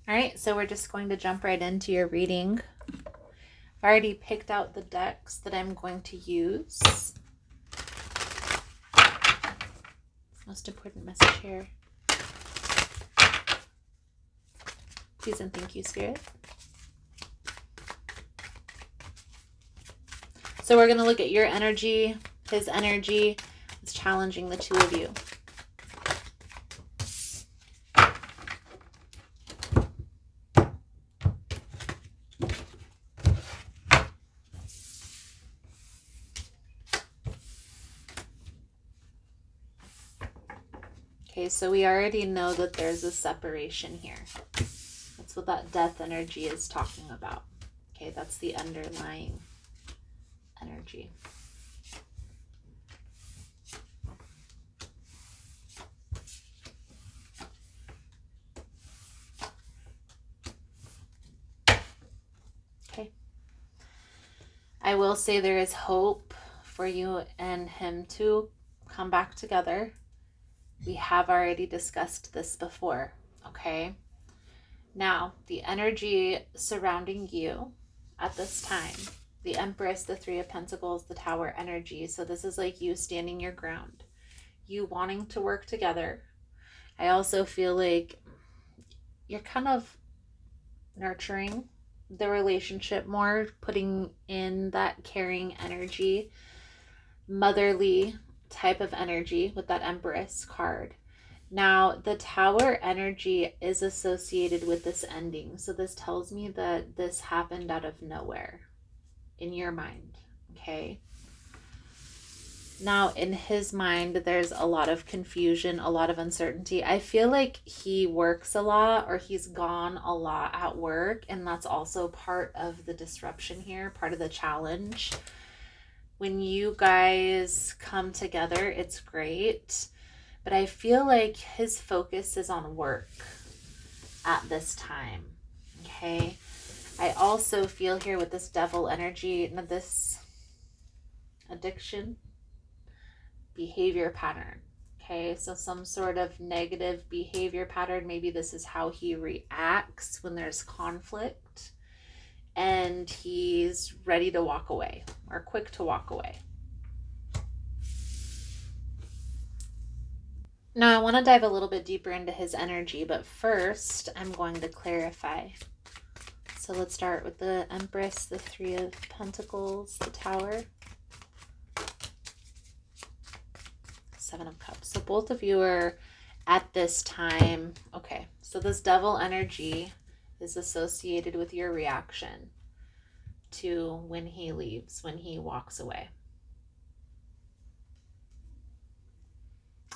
All right, so we're just going to jump right into your reading. I've already picked out the decks that I'm going to use. Most important message here. Please and thank you, Spirit. So we're going to look at your energy, his energy. It's challenging the two of you. Okay, so we already know that there's a separation here. That's what that death energy is talking about. Okay, that's the underlying energy. Okay. I will say there is hope for you and him to come back together. We have already discussed this before, okay? Now, the energy surrounding you at this time, the Empress, the Three of Pentacles, the Tower energy. So this is like you standing your ground, you wanting to work together. I also feel like you're kind of nurturing the relationship more, putting in that caring energy, motherly type of energy with that Empress card. Now, the Tower energy is associated with this ending. So this tells me that this happened out of nowhere in your mind, okay? Now, in his mind, there's a lot of confusion, a lot of uncertainty. I feel like he works a lot or he's gone a lot at work, and that's also part of the disruption here, part of the challenge. When you guys come together, it's great, but I feel like his focus is on work at this time, okay? I also feel here with this devil energy, this addiction, behavior pattern, okay? So some sort of negative behavior pattern. Maybe this is how he reacts when there's conflict, and he's ready to walk away or quick to walk away. Now, I want to dive a little bit deeper into his energy, but first I'm going to clarify. So let's start with the Empress, the Three of Pentacles, the Tower, Seven of Cups. So both of you are at this time, okay, so this devil energy is associated with your reaction to when he leaves, when he walks away.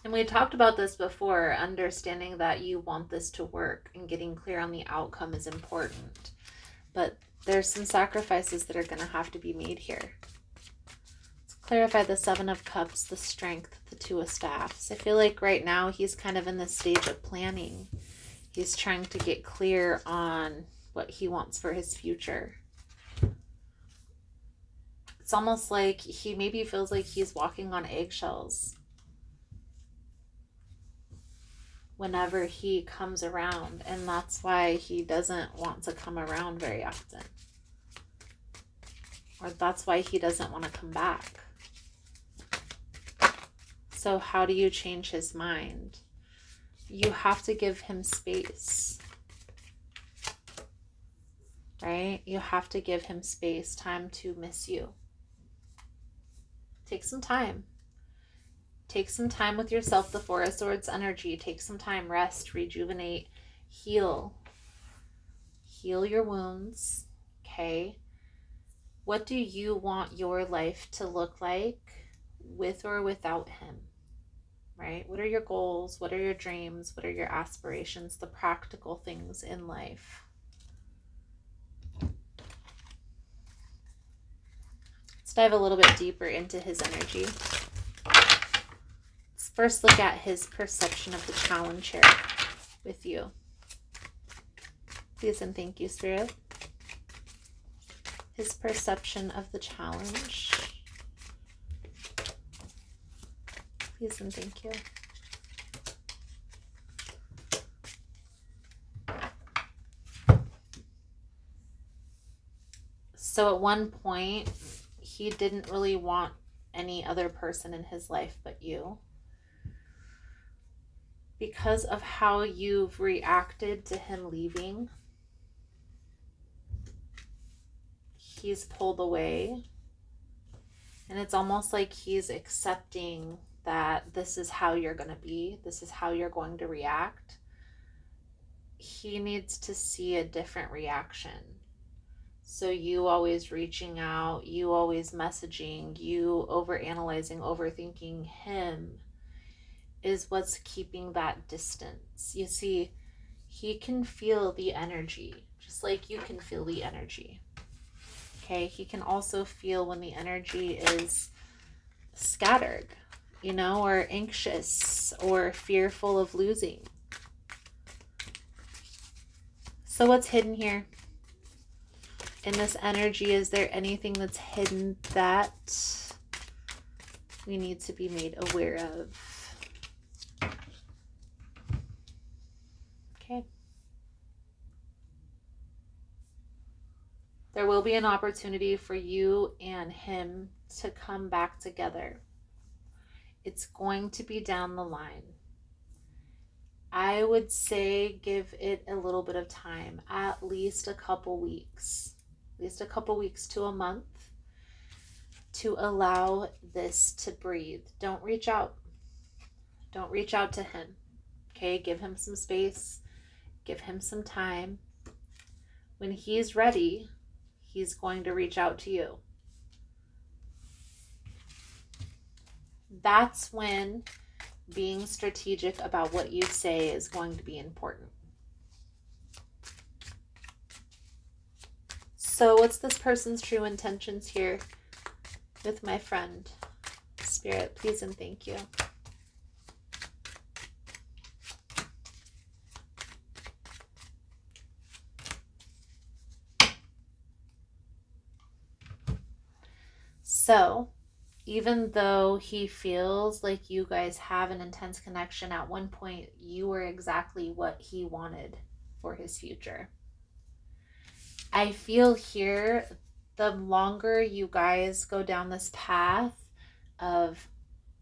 And we talked about this before, understanding that you want this to work and getting clear on the outcome is important. But there's some sacrifices that are going to have to be made here. Let's clarify the Seven of Cups, the Strength, the Two of Staffs. I feel like right now he's kind of in the stage of planning. He's trying to get clear on what he wants for his future. It's almost like he maybe feels like he's walking on eggshells whenever he comes around, and that's why he doesn't want to come around very often, or that's why he doesn't want to come back. So how do you change his mind? You have to give him space, right? You have to give him space, time to miss you. Take some time. Take some time with yourself, the Four of Swords energy. Take some time, rest, rejuvenate, heal. Heal your wounds, okay? What do you want your life to look like with or without him, right? What are your goals? What are your dreams? What are your aspirations? The practical things in life. Let's dive a little bit deeper into his energy. First, look at his perception of the challenge here with you. Please and thank you, Spirit. His perception of the challenge. Please and thank you. So at one point, he didn't really want any other person in his life but you. Because of how you've reacted to him leaving, he's pulled away. And it's almost like he's accepting that this is how you're going to be, this is how you're going to react. He needs to see a different reaction. So you always reaching out, you always messaging, you overanalyzing, overthinking him is what's keeping that distance. You see, he can feel the energy, just like you can feel the energy. Okay, he can also feel when the energy is scattered, or anxious or fearful of losing. So what's hidden here? In this energy, is there anything that's hidden that we need to be made aware of? Okay. There will be an opportunity for you and him to come back together. It's going to be down the line. I would say give it a little bit of time, at least a couple weeks. At least a couple weeks to a month, to allow this to breathe. Don't reach out. Don't reach out to him. Okay, give him some space. Give him some time. When he's ready, he's going to reach out to you. That's when being strategic about what you say is going to be important. So what's this person's true intentions here with my friend? Spirit, please and thank you. So, even though he feels like you guys have an intense connection, at one point you were exactly what he wanted for his future. I feel here, the longer you guys go down this path of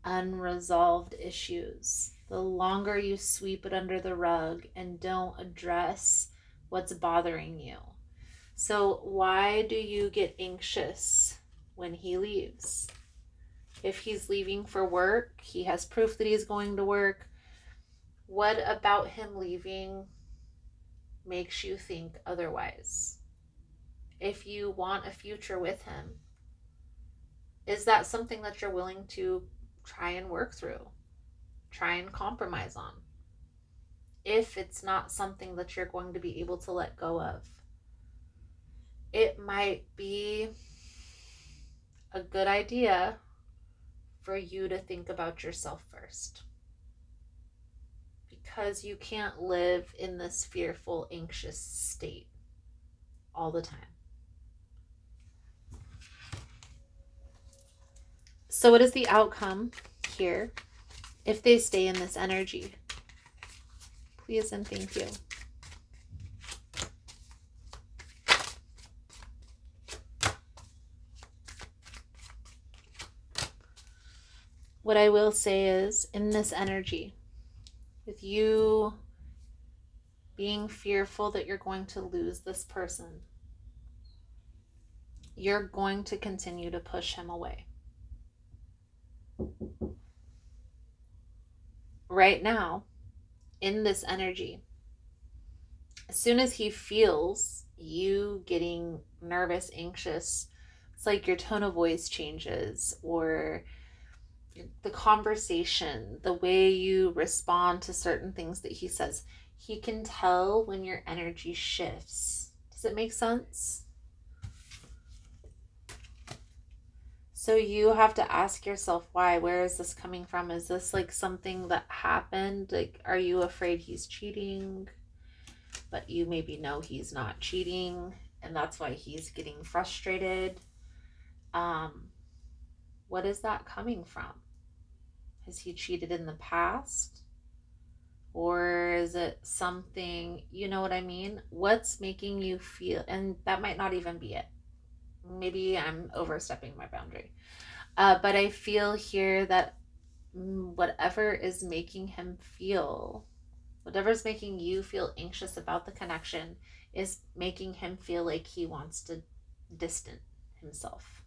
unresolved issues, the longer you sweep it under the rug and don't address what's bothering you. So why do you get anxious when he leaves? If he's leaving for work, he has proof that he's going to work. What about him leaving makes you think otherwise? If you want a future with him, is that something that you're willing to try and work through, try and compromise on? If it's not something that you're going to be able to let go of, it might be a good idea for you to think about yourself first. Because you can't live in this fearful, anxious state all the time. So what is the outcome here if they stay in this energy? Please and thank you. What I will say is, in this energy, with you being fearful that you're going to lose this person, you're going to continue to push him away. Right now, in this energy, as soon as he feels you getting nervous, anxious, it's like your tone of voice changes, or the conversation, the way you respond to certain things that he says. He can tell when your energy shifts. Does it make sense? So you have to ask yourself why. Where is this coming from? Is this like something that happened? Like, are you afraid he's cheating, but you maybe know he's not cheating, and that's why he's getting frustrated? What is that coming from? Has he cheated in the past? Or is it something, you know what I mean? What's making you feel, and that might not even be it. maybe I'm overstepping my boundary. But I feel here that whatever is making him feel, whatever's making you feel anxious about the connection, is making him feel like he wants to distance himself.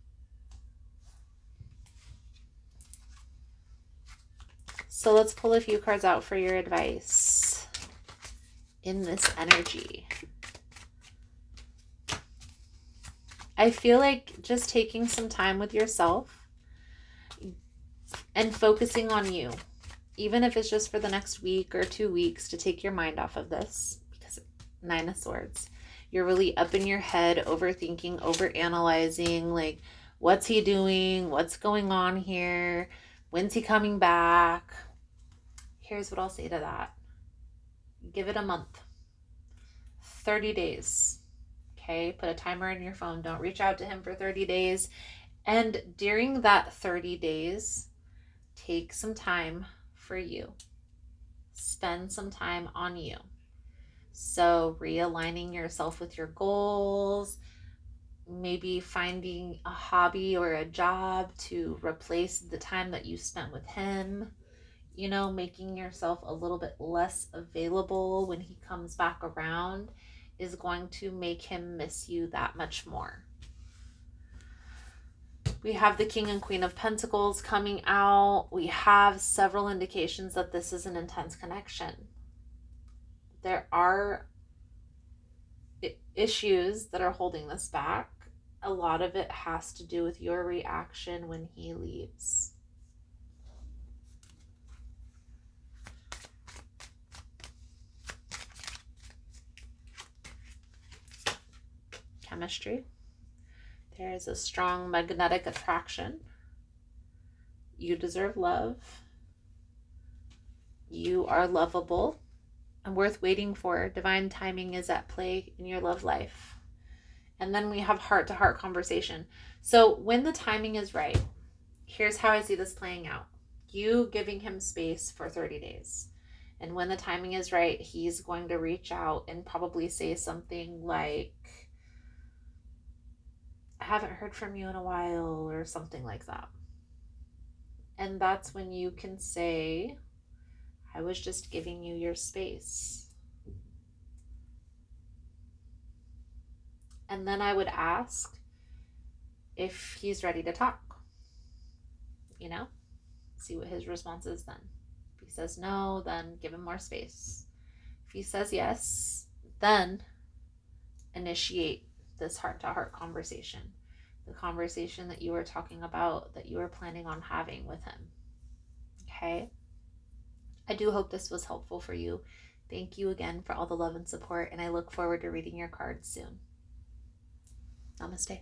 So let's pull a few cards out for your advice in this energy. I feel like just taking some time with yourself and focusing on you, even if it's just for the next week or 2 weeks, to take your mind off of this, because Nine of Swords, you're really up in your head, overthinking, overanalyzing, like, what's he doing? What's going on here? When's he coming back? Here's what I'll say to that. Give it a month. 30 days. Okay, put a timer in your phone. Don't reach out to him for 30 days. And during that 30 days, take some time for you. Spend some time on you. So realigning yourself with your goals, maybe finding a hobby or a job to replace the time that you spent with him, you know, making yourself a little bit less available when he comes back around is going to make him miss you that much more. We have the King and Queen of Pentacles coming out. We have several indications that this is an intense connection. There are issues that are holding this back. A lot of it has to do with your reaction when he leaves. Chemistry. There is a strong magnetic attraction. You deserve love. You are lovable and worth waiting for. Divine timing is at play in your love life. And then we have heart-to-heart conversation. So when the timing is right, here's how I see this playing out. You giving him space for 30 days. And when the timing is right, he's going to reach out and probably say something like, I haven't heard from you in a while, or something like that. And that's when you can say, I was just giving you your space. And then I would ask if he's ready to talk. You know, see what his response is then. If he says no, then give him more space. If he says yes, then initiate this heart-to-heart conversation. The conversation that you were talking about, that you were planning on having with him. Okay? I do hope this was helpful for you. Thank you again for all the love and support, and I look forward to reading your cards soon. Namaste.